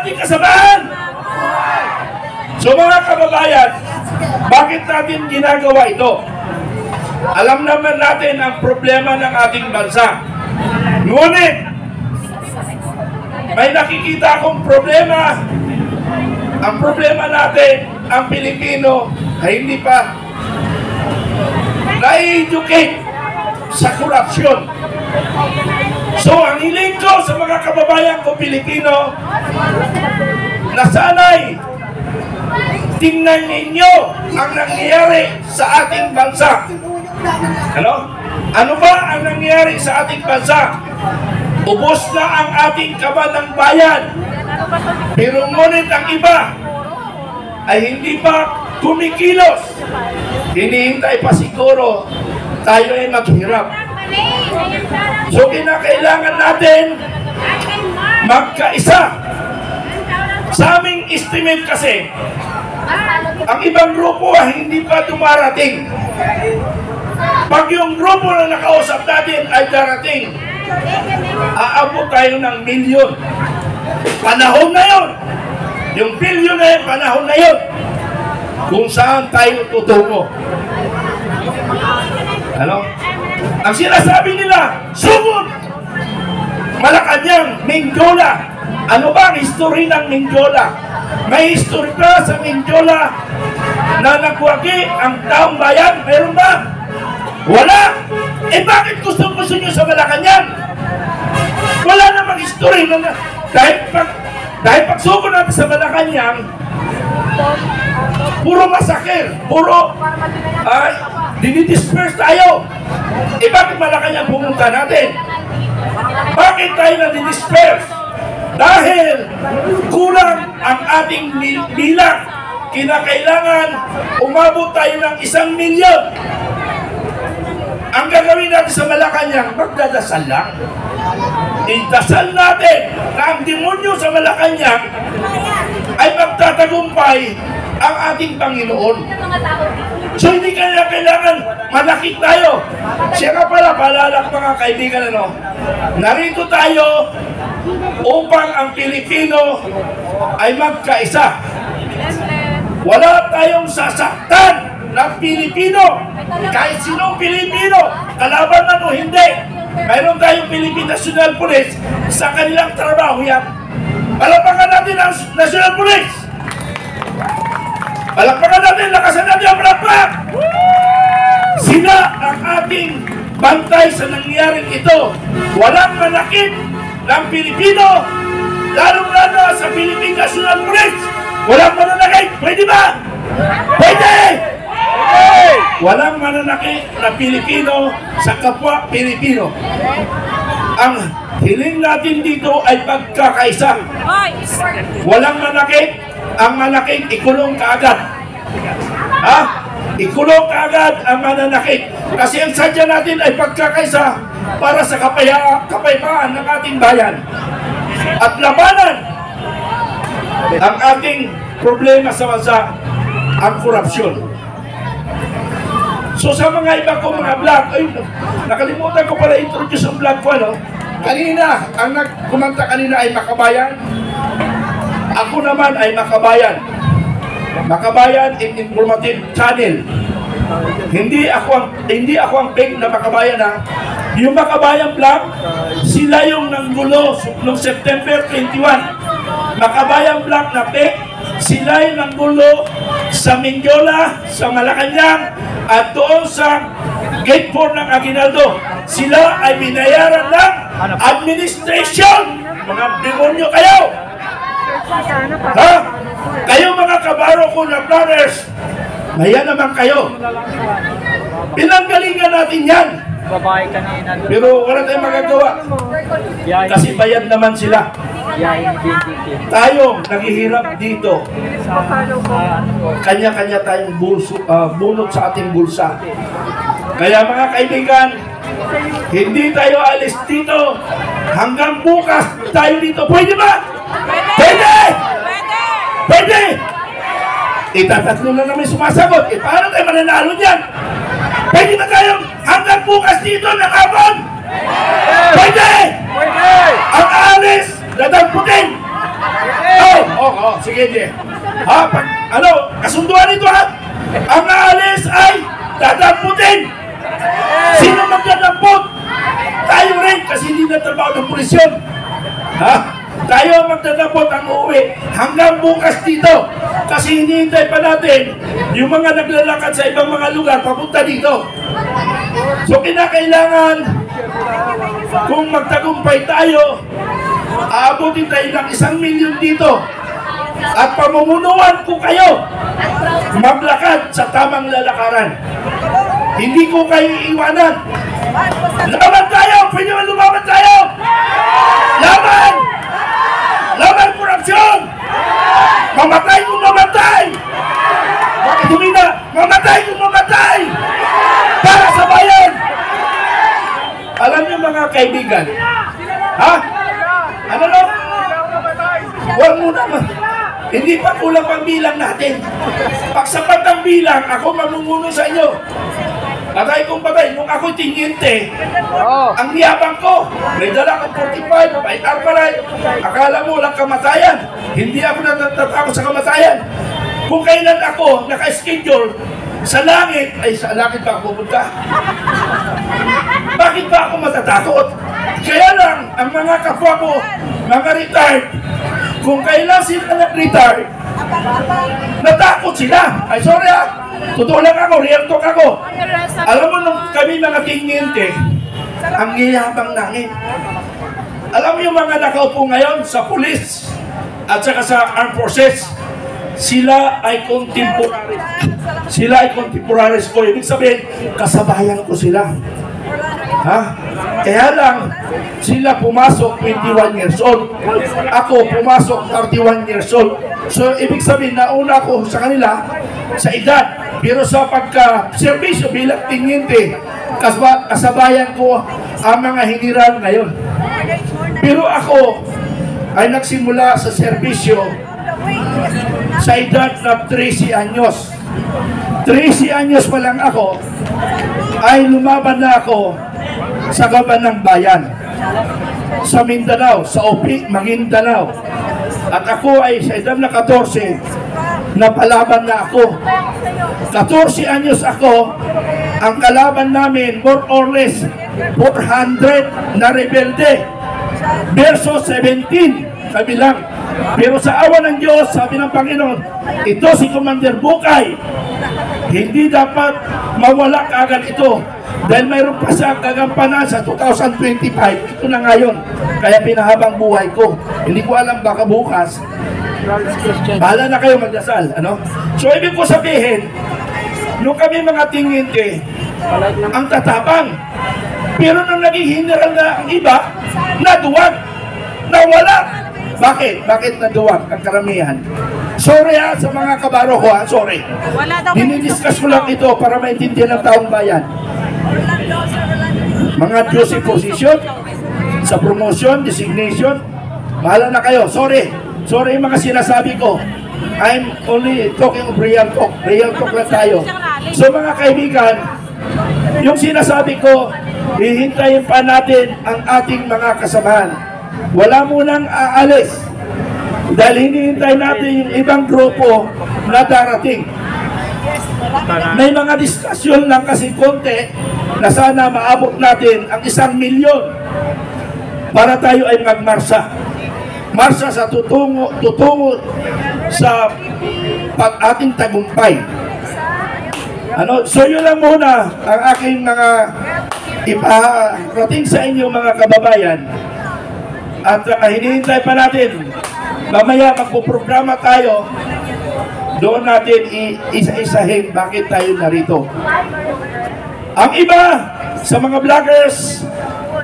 ating kasamaan. So mga kababayan, bakit natin ginagawa ito? Alam naman natin ang problema ng ating bansa. Ngunit, may nakikita akong problema. Ang problema natin, ang Pilipino, ay hindi pa na-educate sa korupsyon. So, ang hiling ko sa mga kababayan ko Pilipino, na sana'y tingnan ninyo ang nangyayari sa ating bansa. Ano ba ang nangyayari sa ating bansa? Ubos na ang ating kaban ng bayan. Pero ngunit ang iba ay hindi pa kumikilos. Hinihintay pa siguro tayo ay maghirap. So kinakailangan natin magkaisa. Sa aming estimate kasi, ang ibang grupo ay hindi pa dumarating. Pag yung grupo na nakausap natin ay darating, aabot tayo ng milyon. Panahon na yun. Yung bilyon na yun, panahon na yun. Kung saan tayo tutungo. Ang sinasabi nila, sugod! Malacanang, Mindiola. Ano ba ang history ng Mindiola? May history ka sa Mindiola na nagwagi ang taong bayan? Meron ba? Wala! Bakit gusto nyo sa Malacanang? Wala namang history na dahil pagsugod natin sa Malacanang, puro masakir, puro dinidisperse tayo. Bakit Malacanang pumunta natin? Bakit tayo na-disperse? Dahil kulang ang ating bilang. Kinakailangan umabot tayo ng 1 milyon. Ang gagawin natin sa Malacanang, magdadasal lang. Idasal natin na ang demonyo sa Malacanang ay magtatagumpay ang ating Panginoon. So hindi kaya kailangan malakit tayo. Siya nga pala, paalala ko mga kaibigan, narito tayo upang ang Pilipino ay magkaisa. Wala tayong sasaktan ng Pilipino. Kahit sinong Pilipino, kalaban man o hindi. Mayroon tayong Philippine National Police sa kanilang trabaho yan. Palakpakan natin ang National Police. Palakpakan natin, lakasan natin ang palakpak. Sila ang ating bantay sa nangyaring ito. Walang manakit ng Pilipino, lalong-lalo sa Philippine National Police. Walang mananakit. Pwede ba? Pwede! Walang mananakit na Pilipino sa kapwa Pilipino. Ang hiling natin dito ay pagkakaisa. Walang manakit. Ang manakit, ikulong kaagad. Ikulong kaagad ang mananakit. Kasi ang sadya natin ay pagkakaisa para sa kapayapaan ng ating bayan. At labanan ang ating problema sa bansa, ang korupsyon. So sa mga iba ko mga vlog, nakalimutan ko pala introduce ang vlog ko, Kanina, ang nagkumanta kanina ay Makabayan. Ako naman ay Makabayan. Makabayan in Informative Channel. Hindi ako ang fake na Makabayan, Yung Makabayan vlog, sila yung nanggulo noong September 21. Makabayan vlog na fake, sila yung nanggulo sa Mindiola, sa Malacanang, at doon sa Gate 4 ng Aguinaldo. Sila ay binayaran ng administration. Mga demonyo kayo! Kayo mga kabaro ko na brothers, maya naman kayo. Pinanggalingan natin yan. Pero wala tayong magagawa. Kasi bayad naman sila. Tayo naghihirap dito. Kanya-kanya tayong bunot sa ating bulsa. Kaya mga kaibigan, hindi tayo alis dito. Hanggang bukas tayo dito. Pwede ba? Pwede! Pwede! Itatatlo na namin sumasagot. Paano tayo mananalo dyan? Pwede ba tayong hanggang bukas dito ng hapon? Pwede! Pwede! Ang alis, dadamputin! Oh! sige, di. Ha, kasunduan ito ha? Ang aalis ay dadamputin. Sino magdadamput? Tayo rin, kasi hindi na trabaho ng pulisyon. Ha? Tayo magdadamput ang uuwi hanggang bukas dito. Kasi hinihintay pa natin yung mga naglalakad sa ibang mga lugar papunta dito. So kinakailangan, kung magtagumpay tayo, aabutin tayo ng 1 milyon dito. At pamumunuan ko kayo maglakad sa tamang lalakaran. Hindi ko kayo iiwanan. Laban tayo! Pwede ba lumaban tayo? Laban! Laban korupsyon! Mamatay kung mamatay! Bakit humina? Mamatay kung mamatay! Para sa bayan! Alam niyo mga kaibigan, ha? Ano no? Huwag mo naman. Hindi pa kulang pang bilang natin. Pag sapat ang bilang, ako mamumuno sa inyo. Patay kong patay. Nung ako'y tinginte, ang niyabang ko, may dala kong 45, may armalay. Akala mo lang kamatayan. Hindi ako natatakot sa kamatayan. Kung kailan ako naka-schedule sa langit, ay sa langit ba ako pupunta? Bakit ba ako matatakot? Kaya lang, ang mga kapwa ko, mga retired, kung kailan sila nag-retire, natakot sila. Ay, sorry ha. Totoo lang ako, real talk ako. Alam mo, nung kami mga tinginte, ang ngiyabang namin. Alam mo yung mga nakaupo ngayon sa police at saka sa armed forces, sila ay contemporaries. Sila ay contemporaries ko. Ibig sabihin, kasabayan ko sila. Ha? Kaya lang, sila pumasok 21 years old. Ako pumasok 31 years old. So, ibig sabihin, nauna ako sa kanila sa edad. Pero sa pagka-servisyo bilang tinginte, kasabayan ko ang mga hiniral ngayon. Pero ako ay nagsimula sa servisyo sa edad na 13 anyos. 13 anyos pa lang ako, ay lumaban na ako sa gaban ng bayan. Sa Mindanao, sa Opi, Maguindanao. At ako ay sa edad na 14, napalaban na ako. 14 anyos ako, ang kalaban namin, more or less, 400 na rebelde. Verso 17, kami lang. Pero sa awa ng Diyos, sabi ng Panginoon, ito si Commander Bukay, hindi dapat mawala kaagad ito. Dahil mayroon pa sa gagampanan sa 2025, ito na ngayon. Kaya pinahabang buhay ko. Hindi ko alam, baka bukas. Bahala na kayo magdasal. Ano? So, ibig ko sabihin, nung kami mga tinginte, ang tatapang. Pero nung naging general na ang iba, naduwag, nawala. Bakit? Bakit naduwag ang karamihan? Sorry ha, sa mga kabaro ko ha, sorry. Dinidiscuss ko lang ito para maintindihan ng taong bayan. Mga juicy position, sa promotion, designation, bahala na kayo, sorry. Sorry yung mga sinasabi ko. I'm only talking of real talk. Real talk lang tayo. So mga kaibigan, yung sinasabi ko, hihintayin pa natin ang ating mga kasamahan. Wala munang aalis. Dahil hinihintay natin yung ibang grupo na darating. May mga diskusyon lang kasi konti na sana maabot natin ang 1 milyon para tayo ay magmarsa. Marsa sa tutungo sa ating tagumpay. Ano, so yun lang muna ang aking mga iparating sa inyo mga kababayan. At hinihintay pa natin. Mamaya magpuprograma tayo. Doon natin isa-isahin bakit tayo narito. Ang iba sa mga vloggers,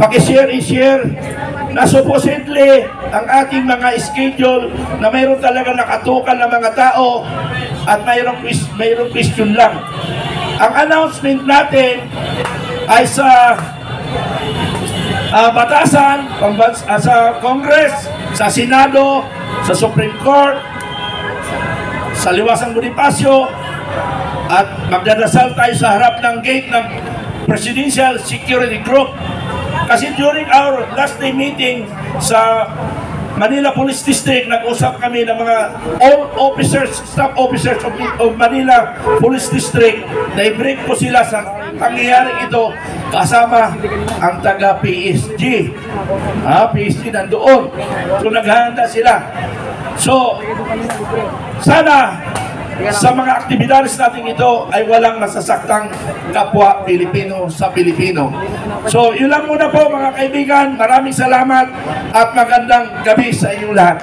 pakishare, i-share na supposedly ang ating mga schedule na mayroon talaga nakatukan na mga tao at mayroong question lang. Ang announcement natin ay sa batasan, sa Congress, sa Senado, sa Supreme Court, sa Liwasang Bonifacio, at magdadasal tayo sa harap ng gate ng Presidential Security Group. Kasi during our last day meeting sa Manila Police District, nag-usap kami ng mga all officers, staff officers of Manila Police District na i-break po sila sa pangyayaring ito kasama ang taga PSG. PSG nandoon. So naghahanda sila. So sana sa mga aktibidades natin ito ay walang masasaktang kapwa Pilipino sa Pilipino. So yun lang muna po mga kaibigan. Maraming salamat at magandang gabi sa inyong lahat.